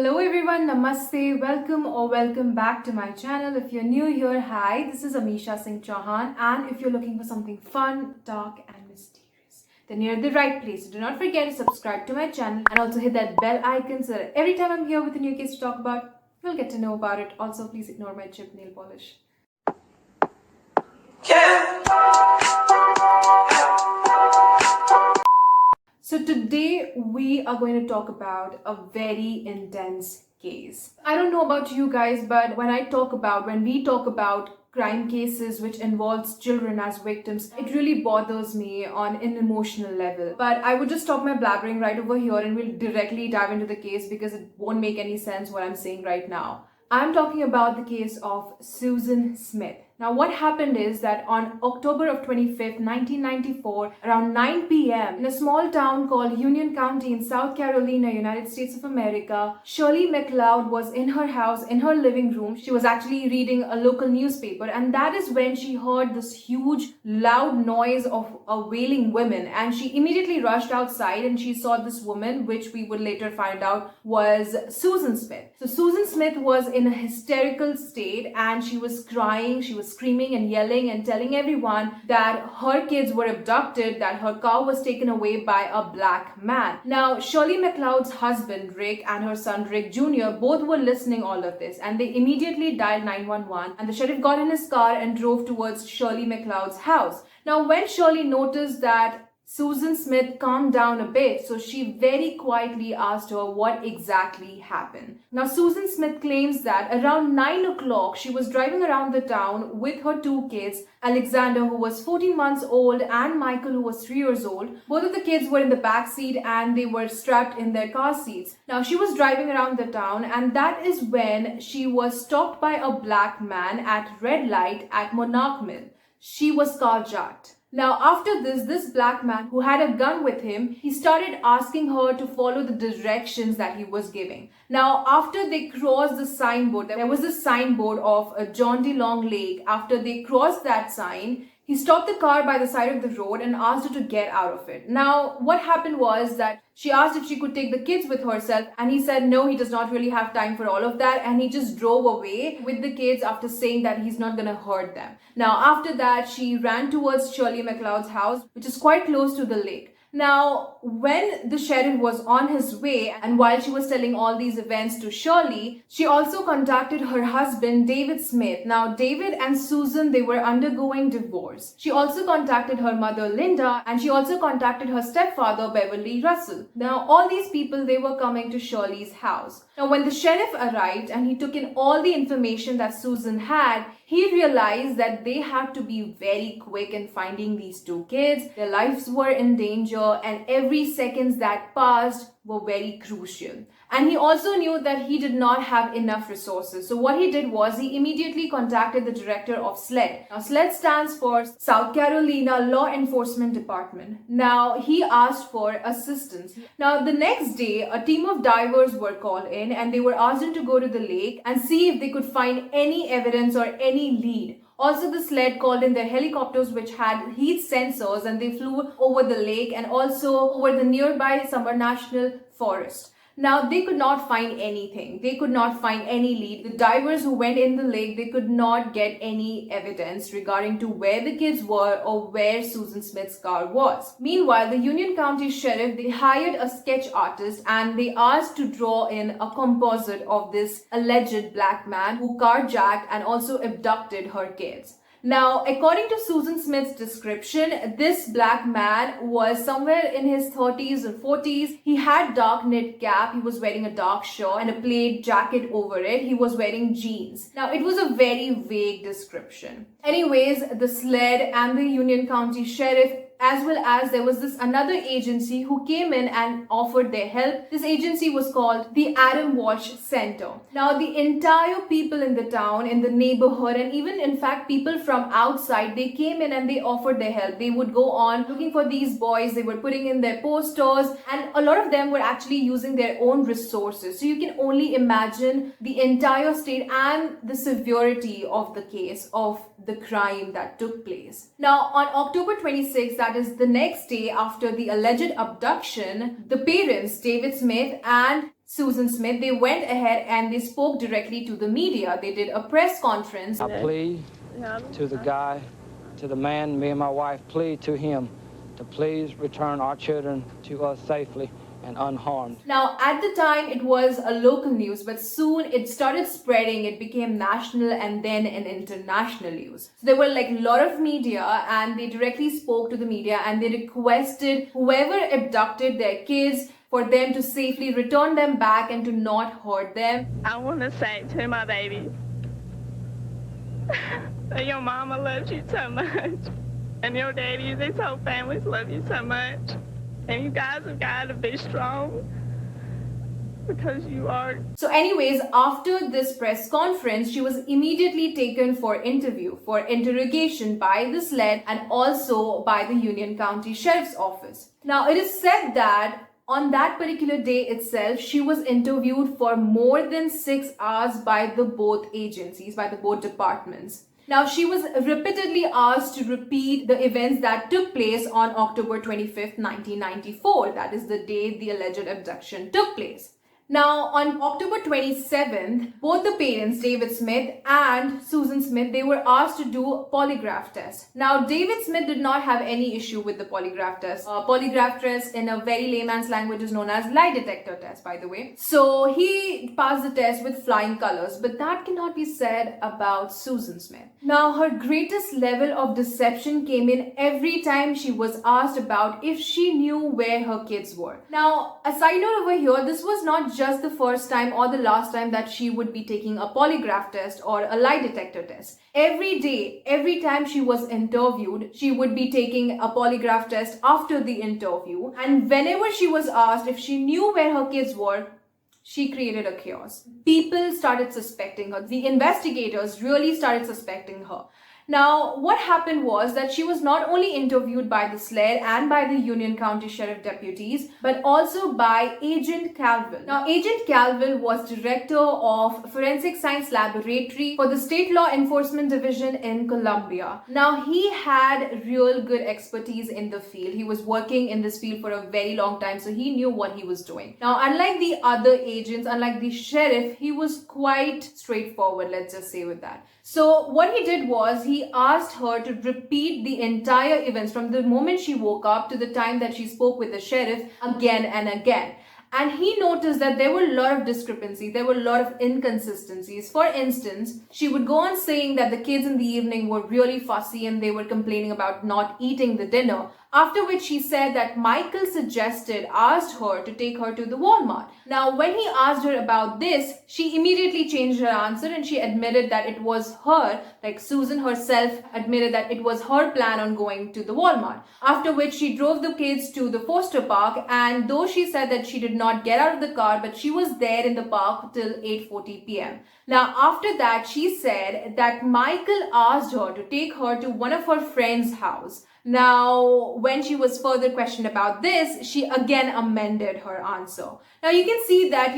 Hello everyone, namaste, welcome back to my channel. If you're new here, hi, this is Amisha Singh Chauhan, and if you're looking for something fun, dark and mysterious, then you're at the right place. Do not forget to subscribe to my channel and also hit that bell icon so that every time I'm here with a new case to talk about, you'll get to know about it. Also, please ignore my chipped nail polish. So today we are going to talk about a very intense case. I don't know about you guys, but when we talk about crime cases which involves children as victims, it really bothers me on an emotional level. But I would just stop my blabbering right over here and we'll directly dive into the case because it won't make any sense what I'm saying right now. I'm talking about the case of Susan Smith. Now, what happened is that on October of 25th, 1994, around 9 p.m., in a small town called Union County in South Carolina, United States of America, Shirley McLeod was in her house, in her living room. She was actually reading a local newspaper, and that is when she heard this huge, loud noise of a wailing woman, and she immediately rushed outside and she saw this woman, which we would later find out was Susan Smith. So Susan Smith was in a hysterical state and she was crying, she was screaming and yelling and telling everyone that her kids were abducted, that her car was taken away by a black man. Now, Shirley McLeod's husband, Rick, and her son, Rick Jr., both were listening all of this, and they immediately dialed 911, and the sheriff got in his car and drove towards Shirley McLeod's house. Now, when Shirley noticed that Susan Smith calmed down a bit, so she very quietly asked her what exactly happened. Now, Susan Smith claims that around 9 o'clock, she was driving around the town with her two kids, Alexander, who was 14 months old, and Michael, who was 3 years old. Both of the kids were in the back seat and they were strapped in their car seats. Now, she was driving around the town, and that is when she was stopped by a black man at red light at Monarch Mill. She was carjacked. Now, after this black man who had a gun with him, he started asking her to follow the directions that he was giving. Now, after they crossed the signboard, there was a signboard of a John D. Long Lake. After they crossed that sign, he stopped the car by the side of the road and asked her to get out of it. Now, what happened was that she asked if she could take the kids with herself, and he said no, he does not really have time for all of that, and he just drove away with the kids after saying that he's not gonna hurt them. Now, after that, she ran towards Shirley McLeod's house, which is quite close to the lake. Now, when the sheriff was on his way, and while she was telling all these events to Shirley, she also contacted her husband, David Smith. Now, David and Susan, they were undergoing divorce. She also contacted her mother, Linda, and she also contacted her stepfather, Beverly Russell. Now, all these people, they were coming to Shirley's house. Now, when the sheriff arrived and he took in all the information that Susan had, he realized that they had to be very quick in finding these two kids. Their lives were in danger, and every seconds that passed were very crucial. And he also knew that he did not have enough resources. So what he did was he immediately contacted the director of SLED. Now, SLED stands for South Carolina Law Enforcement Department. Now, he asked for assistance. Now, the next day, a team of divers were called in and they were asked to go to the lake and see if they could find any evidence or any lead. Also, the SLED called in their helicopters which had heat sensors, and they flew over the lake and also over the nearby Summer National Forest. Now, they could not find anything. They could not find any lead. The divers who went in the lake, they could not get any evidence regarding to where the kids were or where Susan Smith's car was. Meanwhile, the Union County Sheriff, they hired a sketch artist and they asked to draw in a composite of this alleged black man who carjacked and also abducted her kids. Now, according to Susan Smith's description, this black man was somewhere in his 30s or 40s. He had dark knit cap, he was wearing a dark shirt and a plaid jacket over it. He was wearing jeans. Now, it was a very vague description. Anyways, the SLED and the Union County Sheriff, as well as there was this another agency who came in and offered their help. This agency was called the Adam Walsh Center. Now, the entire people in the town, in the neighborhood, and even in fact people from outside, they came in and they offered their help. They would go on looking for these boys. They were putting in their posters, and a lot of them were actually using their own resources. So you can only imagine the entire state and the severity of the case, of the crime that took place. Now, on October 26th, that is the next day after the alleged abduction, the parents, David Smith and Susan Smith, they went ahead and they spoke directly to the media. They did a press conference. I plead to the guy, to the man, me and my wife, plead to him to please return our children to us safely and unharmed. Now, at the time, it was a local news, but soon it started spreading. It became national and then an international news. So there were like a lot of media, and they directly spoke to the media and they requested whoever abducted their kids for them to safely return them back and to not hurt them. I want to say to my baby that your mama loves you so much, and your daddy and his whole families love you so much. And you guys have got to be strong because you are. So anyways, after this press conference, she was immediately taken for interview, for interrogation by the SLED and also by the Union County Sheriff's Office. Now, it is said that on that particular day itself, she was interviewed for more than 6 hours by the both agencies, by the both departments. Now, she was repeatedly asked to repeat the events that took place on October 25th, 1994. That is the day the alleged abduction took place. Now, on October 27th, both the parents, David Smith and Susan Smith, they were asked to do a polygraph test. Now, David Smith did not have any issue with the polygraph test. Polygraph test in a very layman's language is known as lie detector test, by the way. So, he passed the test with flying colors, but that cannot be said about Susan Smith. Now, her greatest level of deception came in every time she was asked about if she knew where her kids were. Now, a side note over here, this was not just the first time or the last time that she would be taking a polygraph test or a lie detector test. Every day, every time she was interviewed, she would be taking a polygraph test after the interview. And whenever she was asked if she knew where her kids were, she created a chaos. People started suspecting her. The investigators really started suspecting her. Now, what happened was that she was not only interviewed by the SLED and by the Union County Sheriff deputies, but also by Agent Calvin. Now, Agent Calvin was director of Forensic Science Laboratory for the State Law Enforcement Division in Colombia. Now, he had real good expertise in the field. He was working in this field for a very long time, so he knew what he was doing. Now, unlike the other agents, unlike the sheriff, he was quite straightforward, let's just say with that. So what he did was he asked her to repeat the entire events from the moment she woke up to the time that she spoke with the sheriff again and again. And he noticed that there were a lot of discrepancies, there were a lot of inconsistencies. For instance, she would go on saying that the kids in the evening were really fussy and they were complaining about not eating the dinner. After which she said that Michael asked her to take her to the Walmart. Now, when he asked her about this, she immediately changed her answer and she admitted that it was her, like Susan herself admitted that it was her plan on going to the Walmart. After which she drove the kids to the Foster Park, and though she said that she did not get out of the car, but she was there in the park till 8:40 p.m. Now, after that, she said that Michael asked her to take her to one of her friend's house. Now, when she was further questioned about this, she again amended her answer. Now, you can see that,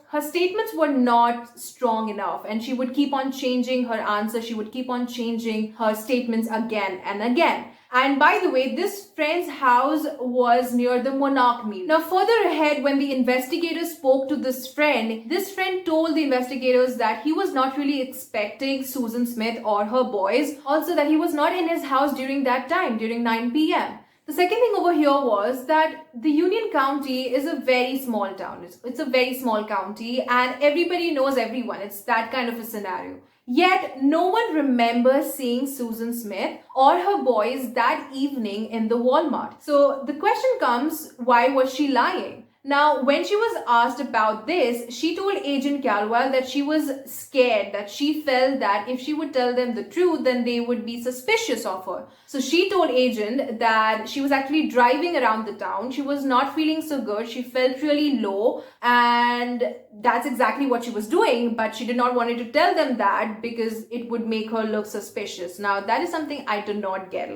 her statements were not strong enough and she would keep on changing her answer. She would keep on changing her statements again and again. And by the way, this friend's house was near the Monarch meal. Now, further ahead, when the investigators spoke to this friend told the investigators that he was not really expecting Susan Smith or her boys. Also, that he was not in his house during that time, during 9 p.m. The second thing over here was that the Union County is a very small town. It's a very small county and everybody knows everyone. It's that kind of a scenario. Yet, no one remembers seeing Susan Smith or her boys that evening in the Walmart. So the question comes, why was she lying? Now, when she was asked about this, she told Agent Calwell that she was scared, that she felt that if she would tell them the truth, then they would be suspicious of her. So she told Agent that she was actually driving around the town. She was not feeling so good. She felt really low, and that's exactly what she was doing. But she did not want to tell them that because it would make her look suspicious. Now, that is something I did not get.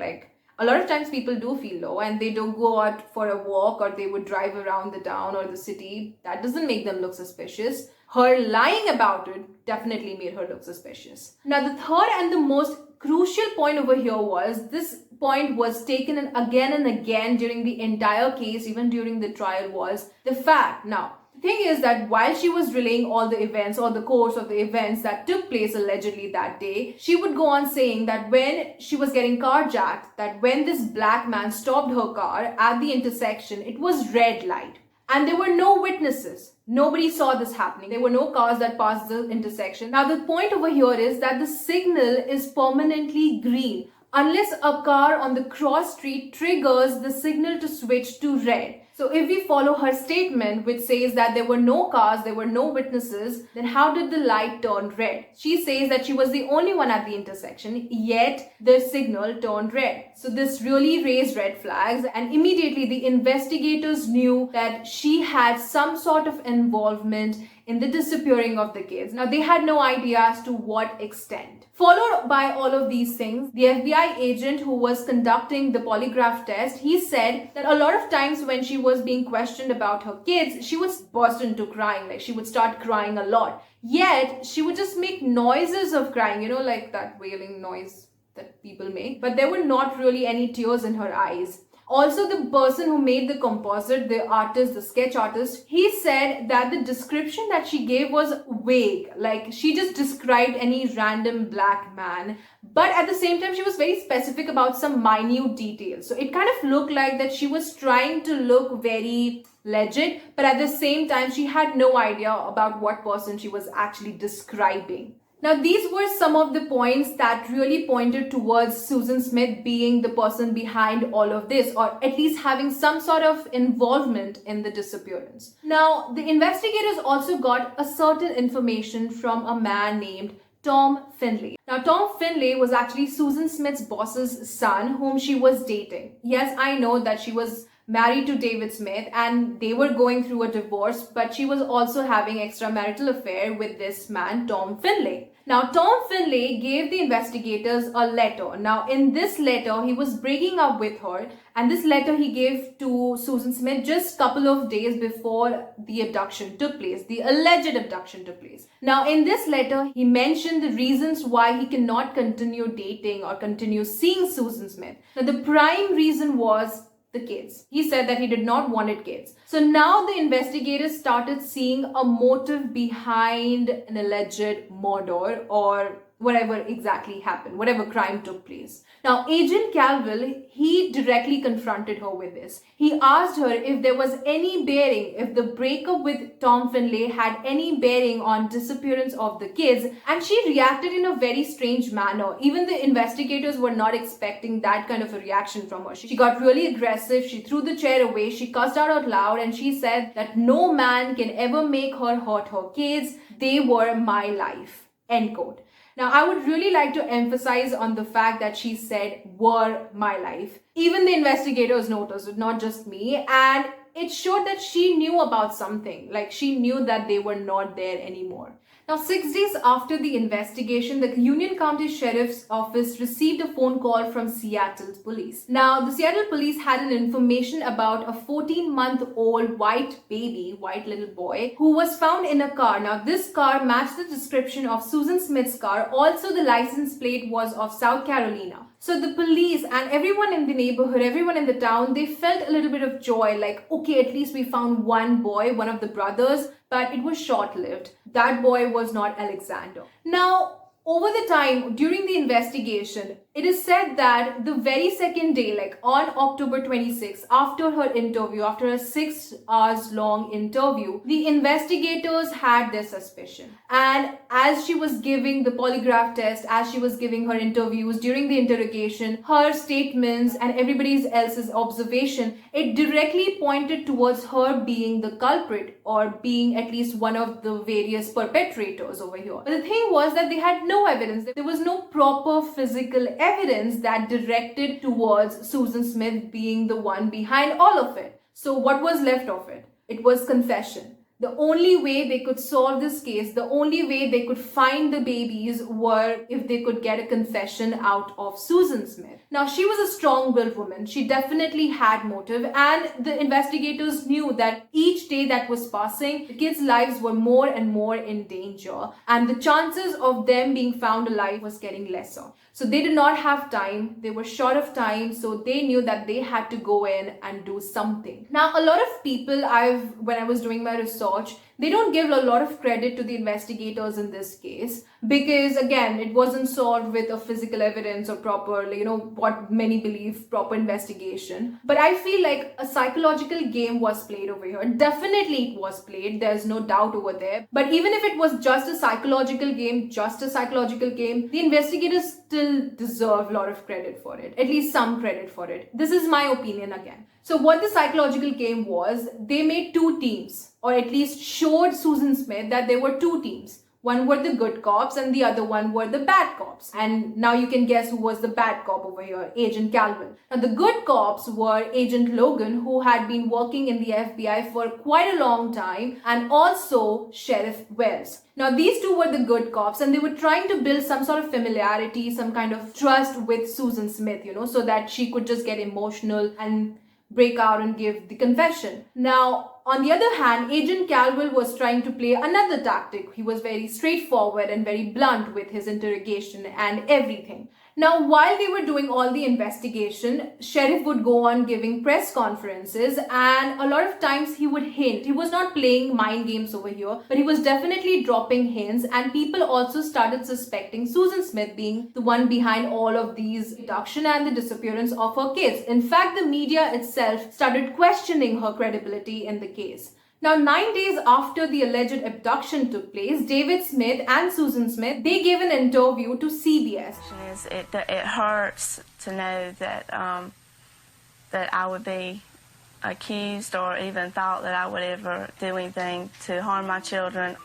A lot of times people do feel low and they don't go out for a walk or they would drive around the town or the city. That doesn't make them look suspicious. Her lying about it definitely made her look suspicious. Now, the third and the most crucial point over here was, this point was taken again and again during the entire case, even during the trial, was the fact. Now, The thing is that while she was relaying all the course of the events that took place allegedly that day, she would go on saying that when she was getting carjacked, that when this black man stopped her car at the intersection, it was red light. And there were no witnesses. Nobody saw this happening. There were no cars that passed the intersection. Now, the point over here is that the signal is permanently green unless a car on the cross street triggers the signal to switch to red. So if we follow her statement, which says that there were no cars, there were no witnesses, then how did the light turn red? She says that she was the only one at the intersection, yet the signal turned red. So this really raised red flags, and immediately the investigators knew that she had some sort of involvement in the disappearing of the kids. Now, they had no idea as to what extent. Followed by all of these things, the FBI agent who was conducting the polygraph test, he said that a lot of times when she was being questioned about her kids, she would burst into crying, like she would start crying a lot. Yet, she would just make noises of crying, like that wailing noise that people make. But there were not really any tears in her eyes. Also, the person who made the composite, the artist, the sketch artist, he said that the description that she gave was vague. Like, she just described any random black man. But at the same time, she was very specific about some minute details. So it kind of looked like that she was trying to look very legit, but at the same time, she had no idea about what person she was actually describing. Now, these were some of the points that really pointed towards Susan Smith being the person behind all of this, or at least having some sort of involvement in the disappearance. Now, the investigators also got a certain information from a man named Tom Finley. Now, Tom Finley was actually Susan Smith's boss's son, whom she was dating. Yes, I know that she was married to David Smith and they were going through a divorce, but she was also having extramarital affair with this man, Tom Finley. Now, Tom Finley gave the investigators a letter. Now, in this letter, he was breaking up with her, and this letter he gave to Susan Smith just a couple of days before the abduction took place, the alleged abduction took place. Now, in this letter, he mentioned the reasons why he cannot continue dating or continue seeing Susan Smith. Now, the prime reason was the kids. He said that he did not wanted kids. So now the investigators started seeing a motive behind an alleged murder or whatever exactly happened, whatever crime took place. Now, Agent Calville, he directly confronted her with this. He asked her if there was any bearing, if the breakup with Tom Finley had any bearing on disappearance of the kids, and she reacted in a very strange manner. Even the investigators were not expecting that kind of a reaction from her. She got really aggressive, she threw the chair away, she cussed out loud, and she said that no man can ever make her hurt her kids. They were my life. End quote. Now, I would really like to emphasize on the fact that she said, were my life. Even the investigators noticed it, not just me. And it showed that she knew about something. Like, she knew that they were not there anymore. Now, 6 days after the investigation, the Union County Sheriff's Office received a phone call from Seattle police. Now, the Seattle police had an information about a 14-month-old white little boy, who was found in a car. Now, this car matched the description of Susan Smith's car. Also, the license plate was of South Carolina. So the police and everyone in the neighborhood, everyone in the town, they felt a little bit of joy, like, okay, at least we found one boy, one of the brothers, but it was short-lived. That boy was not Alexander. Now, over the time, during the investigation, it is said that the very second day, like on October 26th, after her interview, after a 6 hours long interview, the investigators had their suspicion. And as she was giving the polygraph test, as she was giving her interviews, during the interrogation, her statements and everybody else's observation, it directly pointed towards her being the culprit or being at least one of the various perpetrators over here. But the thing was that they had no evidence. There was no proper physical evidence that directed towards Susan Smith being the one behind all of it. So what was left of it? It was confession. The only way they could solve this case, the only way they could find the babies were if they could get a confession out of Susan Smith. Now, she was a strong-willed woman. She definitely had motive, and the investigators knew that each day that was passing, the kids' lives were more and more in danger, and the chances of them being found alive was getting lesser. So they did not have time. They were short of time. So they knew that they had to go in and do something. Now, a lot of people when I was doing my research, they don't give a lot of credit to the investigators in this case because, again, it wasn't solved with a physical evidence or proper, what many believe, proper investigation. But I feel like a psychological game was played over here. Definitely it was played. There's no doubt over there. But even if it was just a psychological game, the investigators still deserve a lot of credit for it, at least some credit for it. This is my opinion again. So what the psychological game was, they made two teams, or at least showed Susan Smith that there were two teams. One were the good cops and the other one were the bad cops. And now you can guess who was the bad cop over here, Agent Calvin. Now the good cops were Agent Logan, who had been working in the FBI for quite a long time, and also Sheriff Wells. Now these two were the good cops and they were trying to build some sort of familiarity, some kind of trust with Susan Smith, so that she could just get emotional and break out and give the confession. Now, on the other hand, Agent Calvin was trying to play another tactic. He was very straightforward and very blunt with his interrogation and everything. Now, while they were doing all the investigation, Sheriff would go on giving press conferences, and a lot of times he would hint. He was not playing mind games over here, but he was definitely dropping hints, and people also started suspecting Susan Smith being the one behind all of these abduction and the disappearance of her kids. In fact, the media itself started questioning her credibility in the case. Now, 9 days after the alleged abduction took place, David Smith and Susan Smith, they gave an interview to CBS. It hurts to know that that I would be accused or even thought that I would ever do anything to harm my children.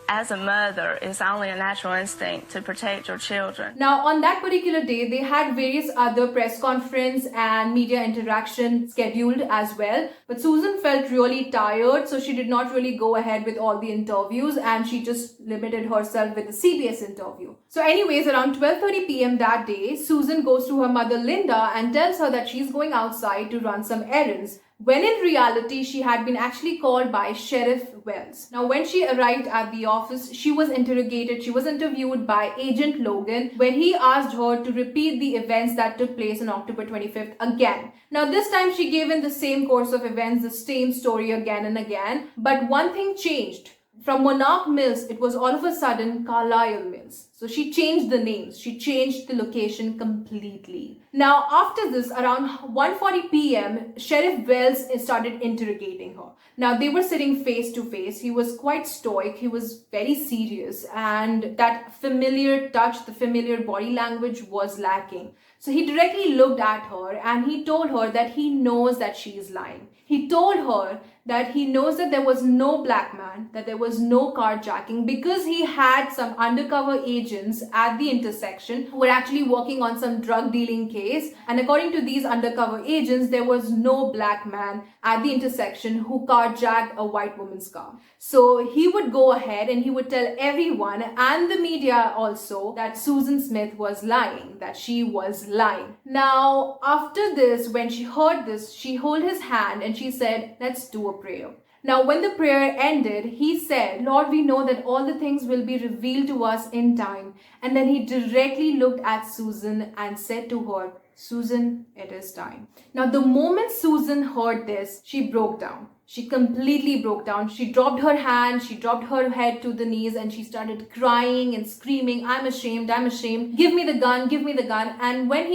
As a mother, it's only a natural instinct to protect your children. Now, on that particular day, they had various other press conference and media interaction scheduled as well. But Susan felt really tired, so she did not really go ahead with all the interviews and she just limited herself with the CBS interview. So anyways, around 12:30 p.m. that day, Susan goes to her mother Linda and tells her that she's going outside to run some errands, when in reality, she had been actually called by Sheriff Wells. Now, when she arrived at the office, she was interviewed by Agent Logan, where he asked her to repeat the events that took place on October 25th again. Now, this time she gave in the same course of events, the same story again and again, but one thing changed. From Monarch Mills, it was all of a sudden Carlisle Mills. So she changed the names. She changed the location completely. Now, after this, around 1:40 p.m., Sheriff Wells started interrogating her. Now, they were sitting face to face. He was quite stoic. He was very serious. And that familiar touch, the familiar body language was lacking. So he directly looked at her and he told her that he knows that she is lying. He told her that he knows that there was no black man, that there was no carjacking, because he had some undercover agents at the intersection who were actually working on some drug dealing case. And according to these undercover agents, there was no black man at the intersection who carjacked a white woman's car. So he would go ahead and he would tell everyone and the media also that Susan Smith was lying, that she was lying. Now, after this, when she heard this, she held his hand and she said, "Let's do a prayer." Now, when the prayer ended, he said, "Lord, we know that all the things will be revealed to us in time." And then he directly looked at Susan and said to her, "Susan, it is time." Now, the moment Susan heard this, she broke down. She completely broke down. She dropped her hand, she dropped her head to the knees, and she started crying and screaming, I'm ashamed, give me the gun, give me the gun." And when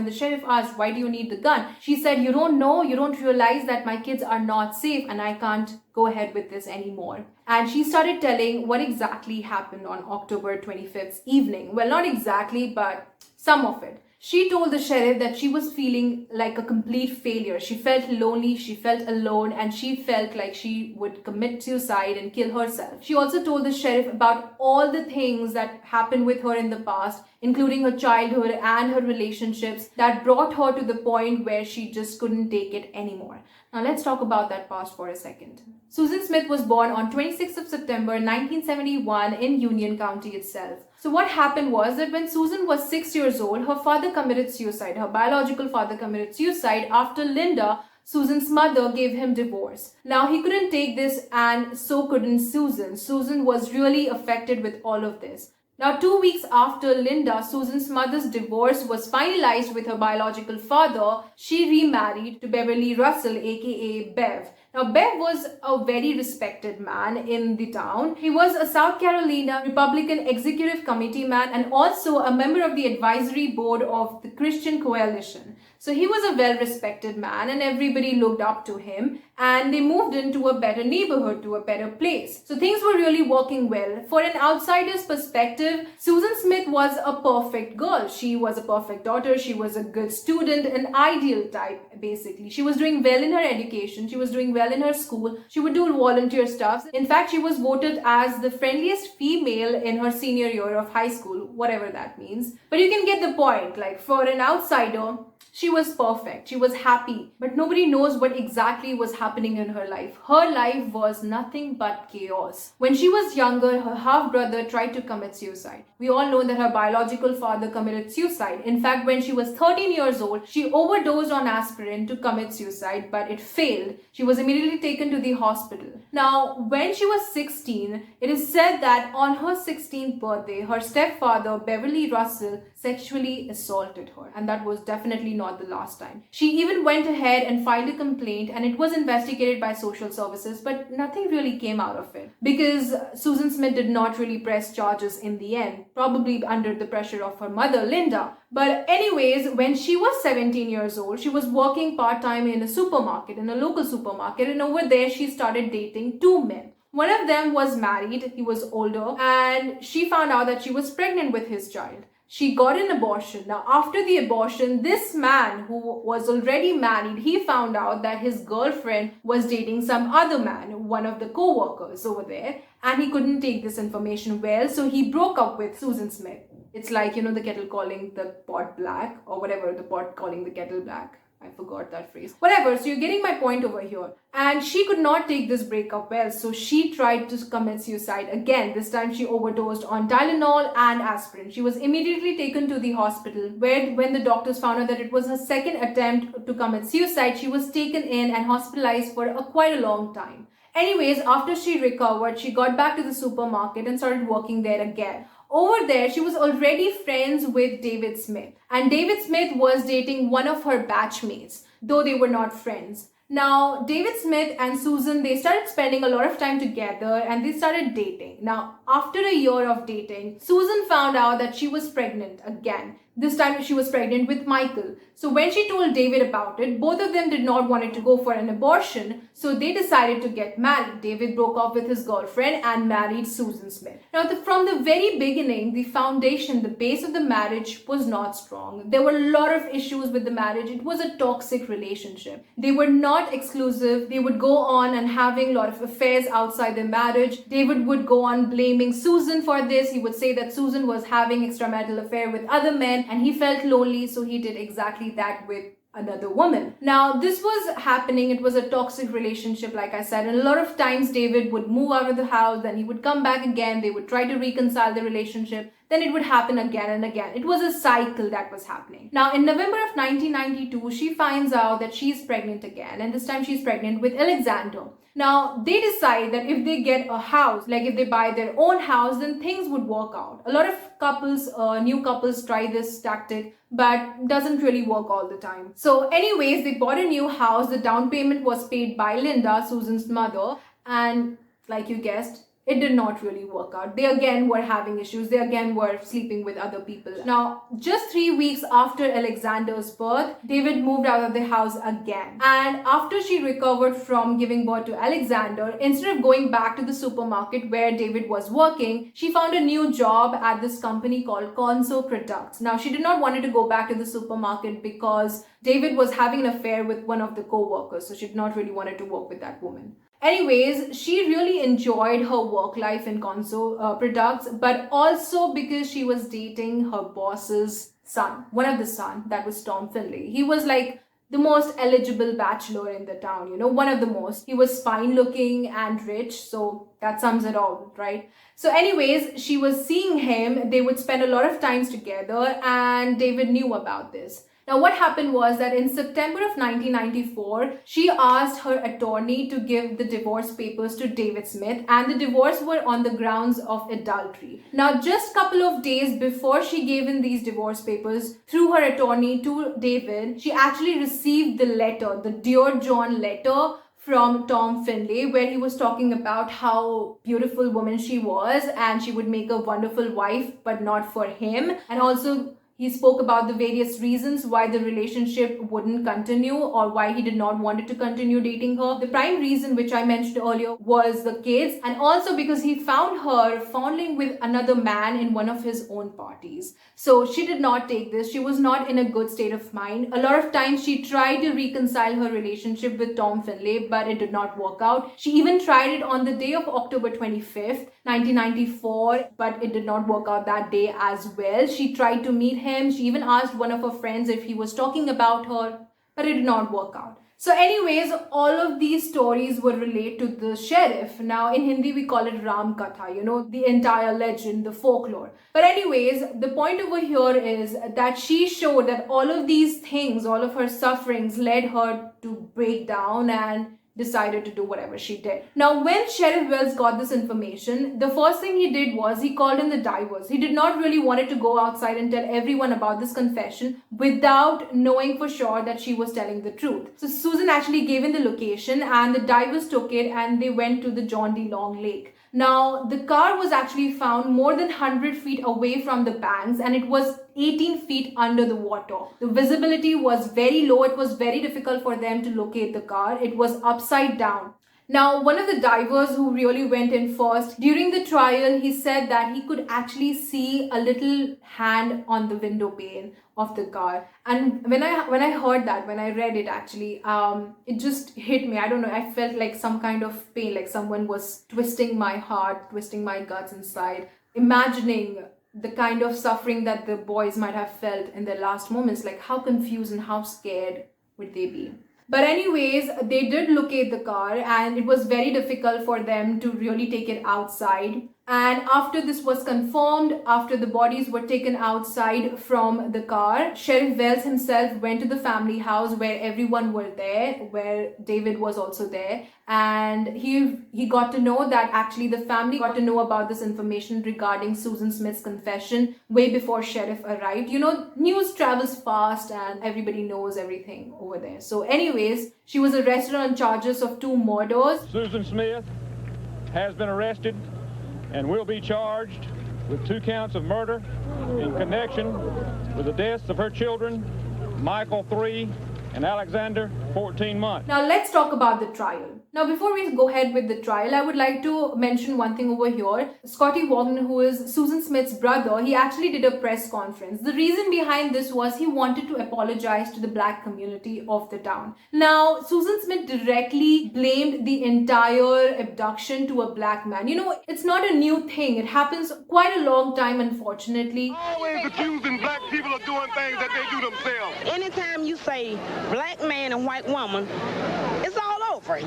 the sheriff asked, "Why do you need the gun?" she said, "You don't know, you don't realize that my kids are not safe and I can't go ahead with this anymore." And she started telling what exactly happened on October 25th evening. Well, not exactly, but some of it. She told the sheriff that she was feeling like a complete failure. She felt lonely, she felt alone, and she felt like she would commit suicide and kill herself. She also told the sheriff about all the things that happened with her in the past, including her childhood and her relationships, that brought her to the point where she just couldn't take it anymore. Now let's talk about that past for a second. Susan Smith was born on 26th of September 1971 in Union County itself. So what happened was that when Susan was 6 years old, her father committed suicide. Her biological father committed suicide after Linda, Susan's mother, gave him divorce. Now he couldn't take this, and so couldn't Susan. Susan was really affected with all of this. Now, 2 weeks after Linda, Susan's mother's divorce was finalized with her biological father, she remarried to Beverly Russell, aka Bev. Now, Bev was a very respected man in the town. He was a South Carolina Republican Executive Committee man and also a member of the advisory board of the Christian Coalition. So he was a well-respected man and everybody looked up to him, and they moved into a better neighborhood, to a better place. So things were really working well. For an outsider's perspective, Susan Smith was a perfect girl. She was a perfect daughter. She was a good student, an ideal type, basically. She was doing well in her education. She was doing well in her school. She would do volunteer stuff. In fact, she was voted as the friendliest female in her senior year of high school, whatever that means. But you can get the point. Like, for an outsider, she was perfect. She was happy. But nobody knows what exactly was happening in her life. Her life was nothing but chaos. When she was younger, her half-brother tried to commit suicide. We all know that her biological father committed suicide. In fact, when she was 13 years old, she overdosed on aspirin to commit suicide, but it failed. She was immediately taken to the hospital. Now, when she was 16, it is said that on her 16th birthday, her stepfather, Beverly Russell, sexually assaulted her. And that was definitely not the last time. She even went ahead and filed a complaint, and it was investigated by social services, but nothing really came out of it because Susan Smith did not really press charges in the end, probably under the pressure of her mother, Linda. But anyways, when she was 17 years old, she was working part-time in a supermarket, in a local supermarket, and over there she started dating two men. One of them was married, he was older, and she found out that she was pregnant with his child. She got an abortion. Now, after the abortion, this man who was already married, he found out that his girlfriend was dating some other man, one of the co-workers over there, and he couldn't take this information well, so he broke up with Susan Smith. It's like, the kettle calling the pot black, or whatever, the pot calling the kettle black. I forgot that phrase. Whatever, so you're getting my point over here. And she could not take this breakup well, so she tried to commit suicide again. This time she overdosed on Tylenol and aspirin. She was immediately taken to the hospital, where when the doctors found out that it was her second attempt to commit suicide, she was taken in and hospitalized for quite a long time. Anyways, after she recovered, she got back to the supermarket and started working there again. Over there, she was already friends with David Smith. And David Smith was dating one of her batchmates, though they were not friends. Now, David Smith and Susan, they started spending a lot of time together and they started dating. Now, after a year of dating, Susan found out that she was pregnant again. This time she was pregnant with Michael. So when she told David about it, both of them did not want to go for an abortion. So they decided to get married. David broke off with his girlfriend and married Susan Smith. Now, from the very beginning, the foundation, the base of the marriage was not strong. There were a lot of issues with the marriage. It was a toxic relationship. They were not exclusive. They would go on and having a lot of affairs outside their marriage. David would go on blaming Susan for this. He would say that Susan was having extramarital affair with other men, and he felt lonely, so he did exactly that with another woman. Now, this was happening. It was a toxic relationship, like I said, and a lot of times David would move out of the house, then he would come back again. They would try to reconcile the relationship. Then it would happen again and again. It was a cycle that was happening. Now, in November of 1992, she finds out that she's pregnant again, and this time she's pregnant with Alexander. Now, they decide that if they get a house, like if they buy their own house, then things would work out. A lot of couples, new couples try this tactic, but doesn't really work all the time. So anyways, they bought a new house. The down payment was paid by Linda, Susan's mother, and like you guessed, it did not really work out. They again were having issues. They again were sleeping with other people. Now, just 3 weeks after Alexander's birth, David moved out of the house again. And after she recovered from giving birth to Alexander, instead of going back to the supermarket where David was working, she found a new job at this company called Conso Products. Now, she did not want to go back to the supermarket because David was having an affair with one of the co-workers. So she did not really want to work with that woman. Anyways, she really enjoyed her work life in Conso Products, but also because she was dating her boss's son, one of the son, that was Tom Finley. He was like the most eligible bachelor in the town, one of the most. He was fine looking and rich, so that sums it all, right? So anyways, she was seeing him. They would spend a lot of times together, and David knew about this. Now, what happened was that in September of 1994, she asked her attorney to give the divorce papers to David Smith, and the divorce were on the grounds of adultery. Now, just a couple of days before she gave in these divorce papers through her attorney to David, she actually received the letter, the Dear John letter from Tom Finlay, where he was talking about how beautiful woman she was and she would make a wonderful wife, but not for him. And also he spoke about the various reasons why the relationship wouldn't continue or why he did not want to continue dating her. The prime reason, which I mentioned earlier, was the kids, and also because he found her fondling with another man in one of his own parties. So she did not take this. She was not in a good state of mind. A lot of times she tried to reconcile her relationship with Tom Finlay, but it did not work out. She even tried it on the day of October 25th, 1994, but it did not work out that day as well. She tried to meet him. She even asked one of her friends if he was talking about her, but it did not work out. So anyways, all of these stories were related to the sheriff. Now in Hindi we call it Ram Katha, the entire legend, the folklore. But anyways, the point over here is that she showed that all of these things, all of her sufferings led her to break down and decided to do whatever she did. Now, when Sheriff Wells got this information, the first thing he did was he called in the divers. He did not really wanted to go outside and tell everyone about this confession without knowing for sure that she was telling the truth. So Susan actually gave in the location and the divers took it and they went to the John D. Long Lake. Now, the car was actually found more than 100 feet away from the banks and it was 18 feet under the water. The visibility was very low. It was very difficult for them to locate the car. It was upside down. Now, one of the divers who really went in first, during the trial, he said that he could actually see a little hand on the window pane of the car. And when I heard that, when I read it actually, it just hit me. I don't know, I felt like some kind of pain, like someone was twisting my heart, twisting my guts inside, imagining the kind of suffering that the boys might have felt in their last moments, like how confused and how scared would they be. But anyways, they did locate the car and it was very difficult for them to really take it outside. And after this was confirmed, after the bodies were taken outside from the car, Sheriff Wells himself went to the family house where everyone were there, where David was also there. And he got to know that actually the family got to know about this information regarding Susan Smith's confession way before Sheriff arrived. News travels fast and everybody knows everything over there. So anyways, she was arrested on charges of 2 murders. Susan Smith has been arrested and will be charged with 2 counts of murder in connection with the deaths of her children, Michael 3 and Alexander 14 months. Now let's talk about the trial. Now before we go ahead with the trial, I would like to mention one thing over here. Scotty Wagner, who is Susan Smith's brother, he actually did a press conference. The reason behind this was he wanted to apologize to the black community of the town. Now Susan Smith directly blamed the entire abduction to a black man. It's not a new thing. It happens quite a long time, unfortunately. Always accusing black people of doing things that they do themselves. Anytime you say black man and white woman, it's all over.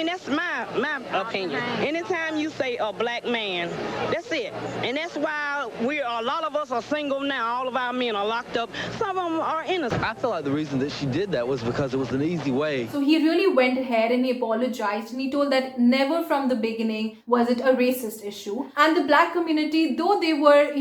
That's my opinion. Anytime you say a black man, that's it. And that's why a lot of us are single now. All of our men are locked up. Some of them are innocent. I feel like the reason that she did that was because it was an easy way. So he really went ahead and he apologized and he told that never from the beginning was it a racist issue. And the black community, though they were,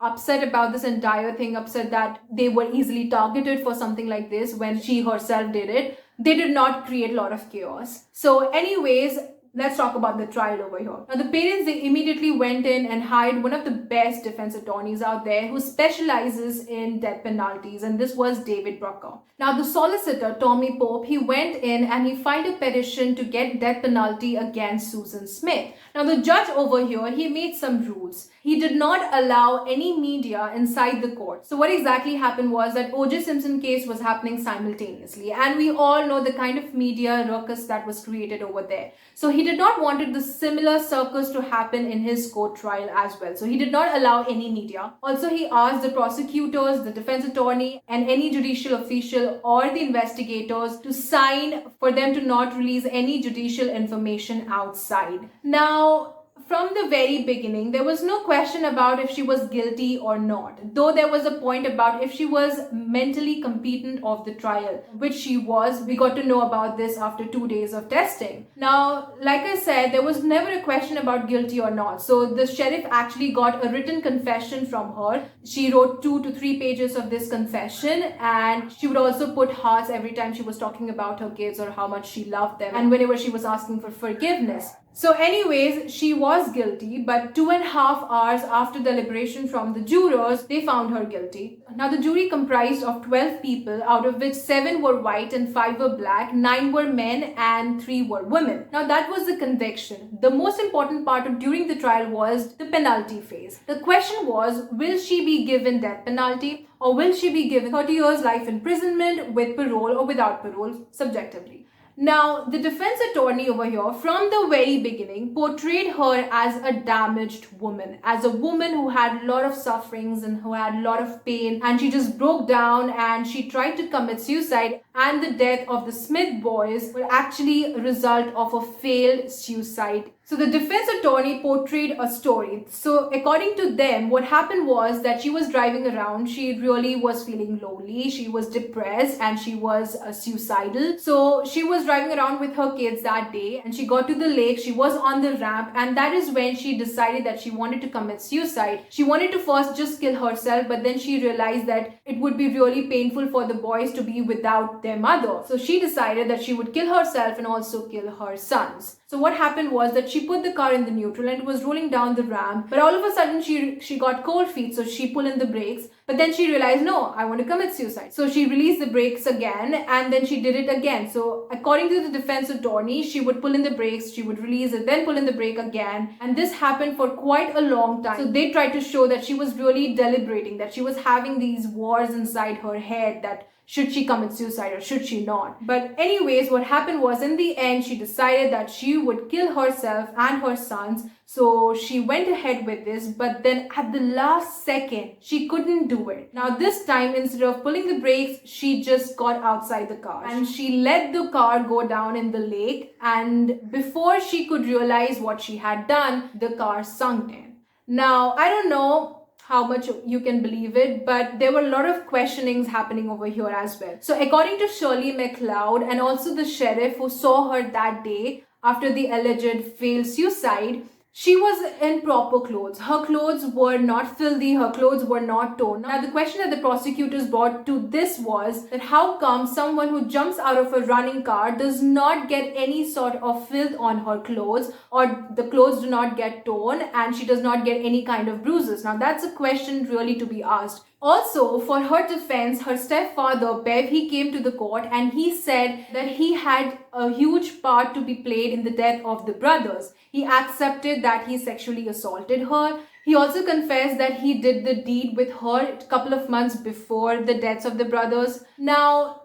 upset about this entire thing, upset that they were easily targeted for something like this when she herself did it, they did not create a lot of chaos. So anyways, let's talk about the trial over here. Now the parents, they immediately went in and hired one of the best defense attorneys out there who specializes in death penalties, and this was David Brucker. Now the solicitor, Tommy Pope, he went in and he filed a petition to get death penalty against Susan Smith. Now the judge over here, he made some rules. He did not allow any media inside the court. So what exactly happened was that O.J. Simpson case was happening simultaneously, and we all know the kind of media ruckus that was created over there. So he did not wanted the similar circus to happen in his court trial as well. So he did not allow any media. Also, he asked the prosecutors, the defense attorney, and any judicial official or the investigators to sign for them to not release any judicial information outside. Now, From the very beginning, there was no question about if she was guilty or not, though there was a point about if she was mentally competent of the trial, which she was. We got to know about this after 2 days of testing. Now, like I said, there was never a question about guilty or not. So the sheriff actually got a written confession from her. She wrote 2 to 3 pages of this confession, and she would also put hearts every time she was talking about her kids or how much she loved them, and whenever she was asking for forgiveness. So anyways, she was guilty, but 2.5 hours after the liberation from the jurors, they found her guilty. Now the jury comprised of 12 people, out of which 7 were white and 5 were black, 9 were men and 3 were women. Now that was the conviction. The most important part of during the trial was the penalty phase. The question was, will she be given death penalty or will she be given 30 years life imprisonment with parole or without parole subjectively? Now, the defense attorney over here, from the very beginning, portrayed her as a damaged woman, as a woman who had a lot of sufferings and who had a lot of pain, and she just broke down and she tried to commit suicide, and the death of the Smith boys were actually a result of a failed suicide. So the defense attorney portrayed a story. So according to them, what happened was that she was driving around. She really was feeling lonely. She was depressed and she was suicidal. So she was driving around with her kids that day and she got to the lake. She was on the ramp, and that is when she decided that she wanted to commit suicide. She wanted to first just kill herself, but then she realized that it would be really painful for the boys to be without their mother. So she decided that she would kill herself and also kill her sons. So what happened was that she put the car in the neutral and it was rolling down the ramp, but all of a sudden she got cold feet, so she pulled in the brakes, but then she realized, no, I want to commit suicide. So she released the brakes again and then she did it again. So according to the defense attorney, she would pull in the brakes, she would release it, then pull in the brake again, and this happened for quite a long time. So they tried to show that she was really deliberating, that she was having these wars inside her head, that should she commit suicide or should she not? But anyways, what happened was in the end, she decided that she would kill herself and her sons. So she went ahead with this, but then at the last second, she couldn't do it. Now this time, instead of pulling the brakes, she just got outside the car and she let the car go down in the lake. And before she could realize what she had done, the car sunk in. Now, I don't know how much you can believe it, but there were a lot of questionings happening over here as well. So according to Shirley MacLeod and also the sheriff who saw her that day after the alleged failed suicide, she was in proper clothes. Her clothes were not filthy, her clothes were not torn. Now the question that the prosecutors brought to this was that how come someone who jumps out of a running car does not get any sort of filth on her clothes, or the clothes do not get torn and she does not get any kind of bruises. Now that's a question really to be asked. Also, for her defense, her stepfather, Bev, he came to the court and he said that he had a huge part to be played in the death of the brothers. He accepted that he sexually assaulted her. He also confessed that he did the deed with her a couple of months before the deaths of the brothers. Now,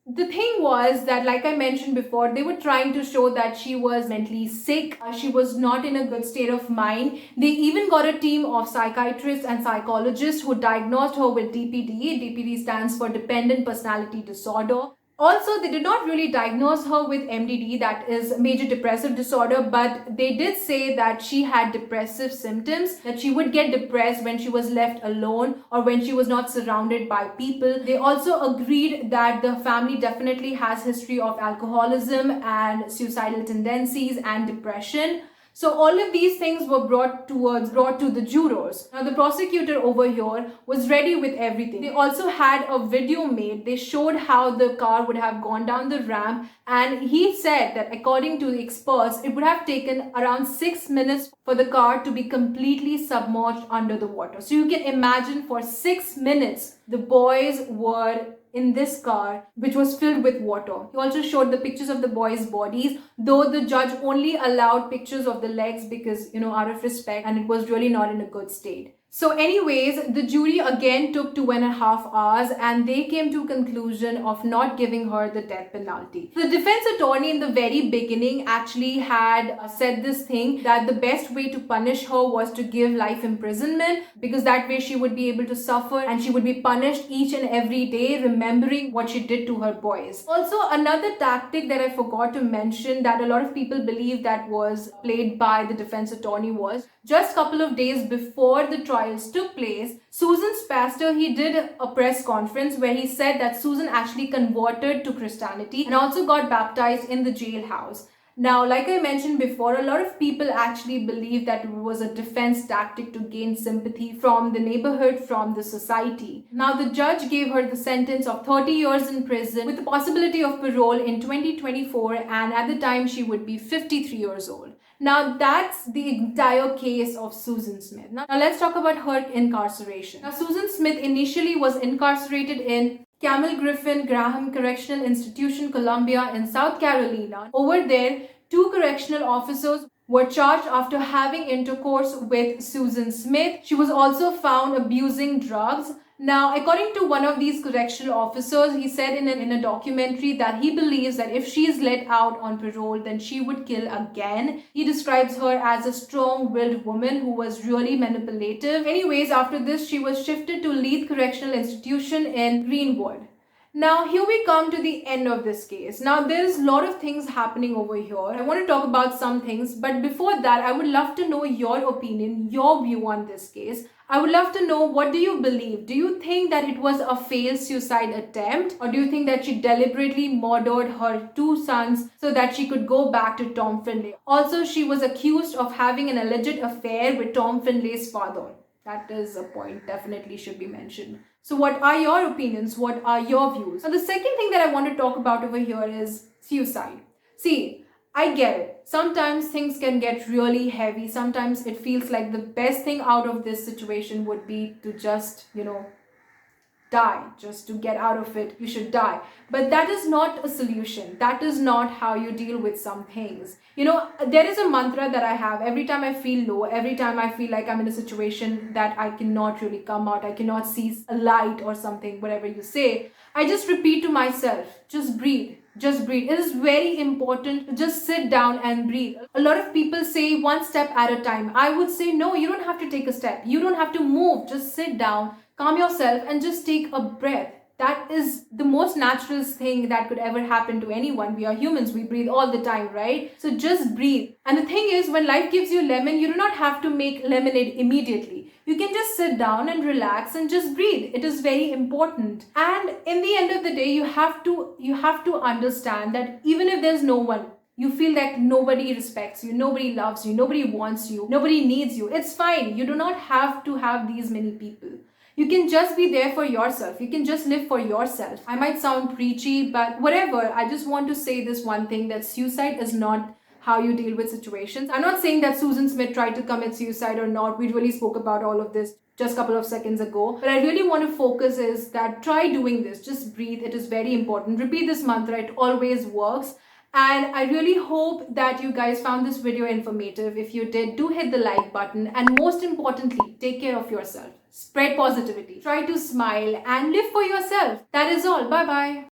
the thing was that, like I mentioned before, they were trying to show that she was mentally sick. She was not in a good state of mind. They even got a team of psychiatrists and psychologists who diagnosed her with DPD. DPD stands for Dependent Personality Disorder. Also, they did not really diagnose her with MDD, that is major depressive disorder, but they did say that she had depressive symptoms, that she would get depressed when she was left alone or when she was not surrounded by people. They also agreed that the family definitely has history of alcoholism and suicidal tendencies and depression. So all of these things were brought to the jurors. Now the prosecutor over here was ready with everything. They also had a video made. They showed how the car would have gone down the ramp, and he said that according to the experts, it would have taken around 6 minutes for the car to be completely submerged under the water. So you can imagine for 6 minutes, the boys were in this car which was filled with water. He also showed the pictures of the boys' bodies, though the judge only allowed pictures of the legs because, out of respect, and it was really not in a good state. So anyways, the jury again took 2.5 hours and they came to a conclusion of not giving her the death penalty. The defense attorney in the very beginning actually had said this thing that the best way to punish her was to give life imprisonment, because that way she would be able to suffer and she would be punished each and every day, remembering what she did to her boys. Also, another tactic that I forgot to mention that a lot of people believe that was played by the defense attorney was, just a couple of days before the trials took place, Susan's pastor, he did a press conference where he said that Susan actually converted to Christianity and also got baptized in the jailhouse. Now, like I mentioned before, a lot of people actually believe that it was a defense tactic to gain sympathy from the neighborhood, from the society. Now, the judge gave her the sentence of 30 years in prison with the possibility of parole in 2024, and at the time she would be 53 years old. Now, that's the entire case of Susan Smith. Now, let's talk about her incarceration. Now, Susan Smith initially was incarcerated in Camel Griffin Graham Correctional Institution, Columbia in South Carolina. Over there, 2 correctional officers were charged after having intercourse with Susan Smith. She was also found abusing drugs. Now, according to one of these correctional officers, he said in a documentary that he believes that if she is let out on parole, then she would kill again. He describes her as a strong-willed woman who was really manipulative. Anyways, after this, she was shifted to Leith Correctional Institution in Greenwood. Now, here we come to the end of this case. Now, there's a lot of things happening over here. I want to talk about some things, but before that, I would love to know your opinion, your view on this case. I would love to know, what do you believe? Do you think that it was a failed suicide attempt? Or do you think that she deliberately murdered her 2 sons so that she could go back to Tom Finlay? Also, she was accused of having an alleged affair with Tom Finlay's father. That is a point definitely should be mentioned. So what are your opinions? What are your views? Now, the second thing that I want to talk about over here is suicide. See, I get it. Sometimes things can get really heavy. Sometimes it feels like the best thing out of this situation would be to just, die. Just to get out of it, you should die. But that is not a solution. That is not how you deal with some things. There is a mantra that I have every time I feel low, every time I feel like I'm in a situation that I cannot really come out, I cannot see a light or something, whatever you say. I just repeat to myself, just breathe. Just breathe. It is very important to just sit down and breathe. A lot of people say 1 step at a time. I would say, no, you don't have to take a step. You don't have to move. Just sit down, calm yourself, and just take a breath. That is the most natural thing that could ever happen to anyone. We are humans. We breathe all the time, right? So just breathe. And the thing is, when life gives you lemon, you do not have to make lemonade immediately. You can just sit down and relax and just breathe. It is very important. And in the end of the day, you have to understand that even if there's no one, you feel like nobody respects you, nobody loves you, nobody wants you, nobody needs you. It's fine. You do not have to have these many people. You can just be there for yourself. You can just live for yourself. I might sound preachy, but whatever. I just want to say this one thing, that suicide is not how you deal with situations. I'm not saying that Susan Smith tried to commit suicide or not. We really spoke about all of this just a couple of seconds ago. But I really want to focus is that try doing this. Just breathe. It is very important. Repeat this mantra. It always works. And I really hope that you guys found this video informative. If you did, do hit the like button. And most importantly, take care of yourself. Spread positivity. Try to smile and live for yourself. That is all. Bye-bye.